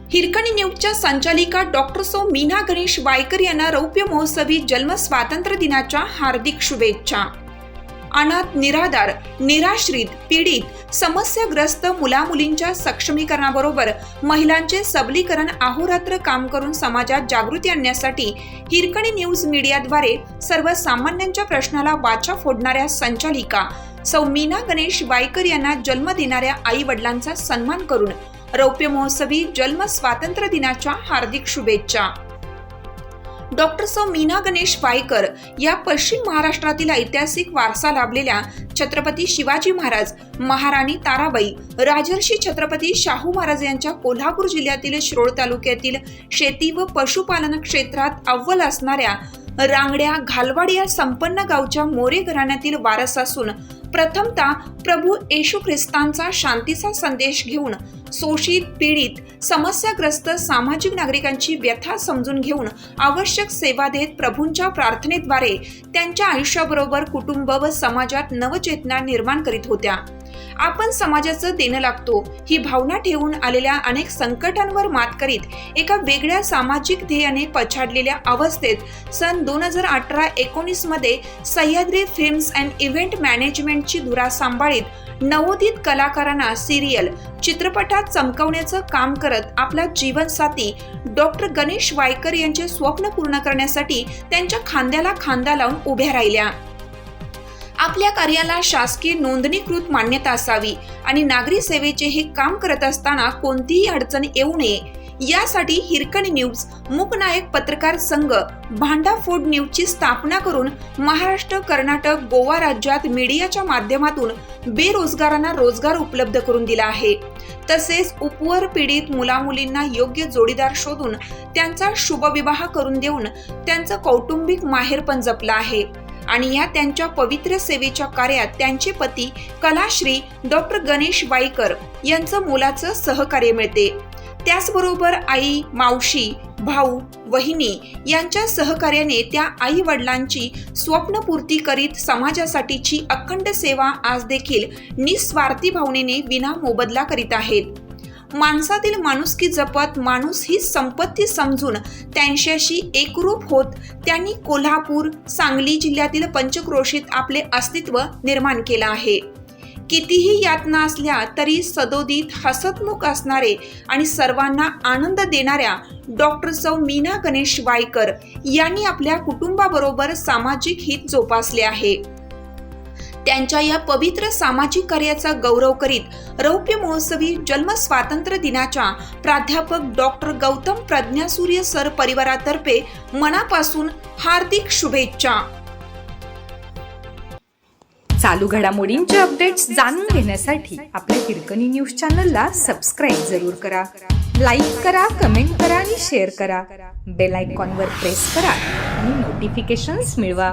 हिरकणी न्यूजच्या संचालिका डॉक्टर सौ मीना गणेश वायकर यांना रौप्य महोत्सवी जन्म स्वातंत्र्य दिनाच्या हार्दिक शुभेच्छा। अनाथ, निराधार, निराश्रित, पीडित, समस्याग्रस्त मुलामुलींच्या सक्षमीकरणाबरोबर महिलांचे सबलीकरण अहोरात्र काम करून समाजात जागृती आणण्यासाठी हिरकणी न्यूज मीडियाद्वारे सर्वसामान्यांच्या प्रश्नाला वाचा फोडणाऱ्या संचालिका सौ मीना गणेश वायकर यांना जन्म देणाऱ्या आई वडिलांचा सन्मान करून रौप्य महोत्सवी जन्म स्वातंत्र्य दिनाच्या हार्दिक शुभेच्छा। डॉक्टर सौ मीना गणेश वायकर या पश्चिम महाराष्ट्रातील ऐतिहासिक वारसा लाभलेल्या छत्रपती शिवाजी महाराज, महाराणी ताराबाई, राजर्षी छत्रपती शाहू महाराज यांच्या कोल्हापूर जिल्ह्यातील शिरोळ तालुक्यातील शेती व पशुपालन क्षेत्रात अव्वल असणाऱ्या रांगड्या घालवाड या संपन्न गावच्या मोरे घराण्यातील वारस असून प्रथमतः प्रभू येशू ख्रिस्तांचा शांतीचा संदेश घेऊन शोषित, पीडित, समस्याग्रस्त सामाजिक नागरिकांची व्यथा समजून घेऊन आवश्यक सेवा देत प्रभूंच्या प्रार्थनेद्वारे त्यांच्या आयुष्याबरोबर कुटुंब व समाजात नवचेतना निर्माण करीत होत्या। आपण समाजाचं देणं लागतो ही भावना ठेवून आलेल्या अनेक संकटांवर मात करीत एका वेगळ्या सामाजिक ध्येयाने पछाडलेल्या अवस्थेत सन 2018-19 मध्ये सह्याद्री फिल्म्स अँड इव्हेंट मॅनेजमेंटची धुरा सांभाळीत नवोदित कलाकारांना सिरियल, चित्रपटात चमकवण्याचं काम करत आपला जीवनसाथी डॉक्टर गणेश वायकर यांचे स्वप्न पूर्ण करण्यासाठी त्यांच्या खांद्याला खांदा लावून उभ्या राहिल्या। आपल्या कार्याला शासकीय नोंदणीकृत मान्यता असावी आणि नागरी सेवेचे हे काम करत असताना कोणतीही अडचण येऊ नये यासाठी हिरकणी न्यूज, मूकनायक पत्रकार संघ, भांडाफोड न्यूजची स्थापना करून महाराष्ट्र, कर्नाटक, गोवा राज्यात मीडियाच्या माध्यमातून बेरोजगारांना रोजगार उपलब्ध करून दिला आहे। तसेच उपवर पीडित मुलामुलींना योग्य जोडीदार शोधून त्यांचा शुभविवाह करून देऊन त्यांचं कौटुंबिक माहेरपण जपलं आहे आणि या त्यांच्या पवित्र सेवेच्या कार्यात त्यांचे पती कलाश्री डॉक्टर गणेश वायकर यांचं मोलाचं सहकार्य मिळते। त्याचबरोबर आई, मावशी, भाऊ, वहिनी यांच्या सहकार्याने त्या आई वडिलांची स्वप्नपूर्ती करीत समाजासाठीची अखंड सेवा आज देखील निस्वार्थी भावनेने विना मोबदला करीत आहेत। माणसातील माणुसकी जपत माणूस ही संपत्ती समजून त्यांच्याशी एकरूप होत त्यांनी कोल्हापूर, सांगली जिल्ह्यातील पंचक्रोशीत आपले अस्तित्व निर्माण केलं आहे। कितीही यातना असल्या तरी सदोदित हसतमुख असणारे आणि सर्वांना आनंद देणाऱ्या डॉक्टर सौ मीना गणेश वायकर यांनी आपल्या कुटुंबाबरोबर सामाजिक हित जोपासले आहे। त्यांच्या या पवित्र सामाजिक कार्याचा गौरव करीत रौप्य महोत्सवी जन्म स्वातंत्र्य दिनाच्या प्राध्यापक डॉक्टर गौतम प्रज्ञासूर्य सर परिवारातर्फे मनापासून हार्दिक शुभेच्छा। चालू घडामोडींचे अपडेट्स जाणून घेण्यासाठी आपल्या हिरकणी न्यूज चॅनलला सबस्क्राईब जरूर करा, लाईक करा, कमेंट करा आणि शेअर करा। बेल आयकॉनवर प्रेस करा आणि नोटिफिकेशन्स मिळवा।